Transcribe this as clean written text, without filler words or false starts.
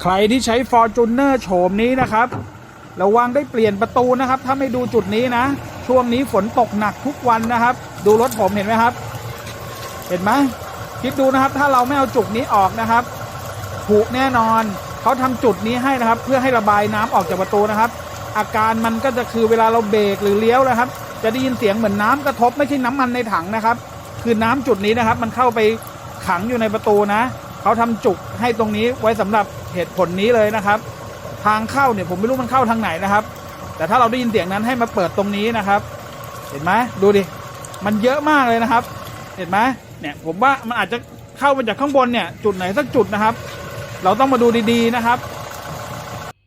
ใครที่ใช้ Fortuner โฉมนี้นะครับระวังได้เปลี่ยนประตูนะครับถ้าไม่ดูจุดนี้นะช่วงนี้ฝนตกหนักทุกวันนะครับดูรถผมเห็นไหมครับเห็นไหมคิดดูนะครับถ้าเราไม่เอาจุกนี้ออกนะครับผุแน่นอนเขาทำจุดนี้ให้นะครับเพื่อให้ระบายน้ำออกจากประตูนะครับอาการมันก็จะคือเวลาเราเบรกหรือเลี้ยวนะครับจะได้ยินเสียงเหมือนน้ำกระทบไม่ใช่น้ำมันในถังนะครับคือน้ำจุดนี้นะครับมันเข้าไปขังอยู่ในประตูนะเขาทำจุกให้ตรงนี้ไว้สำหรับเหตุผลนี้เลยนะครับทางเข้าเนี่ยผมไม่รู้มันเข้าทางไหนนะครับแต่ถ้าเราได้ยินเสียงนั้นให้มาเปิดตรงนี้นะครับเห็นไหมดูดิมันเยอะมากเลยนะครับเห็นไหมเนี่ยผมว่ามันอาจจะเข้ามาจากข้างบนเนี่ยจุดไหนสักจุดนะครับเราต้องมาดูดีๆนะครับ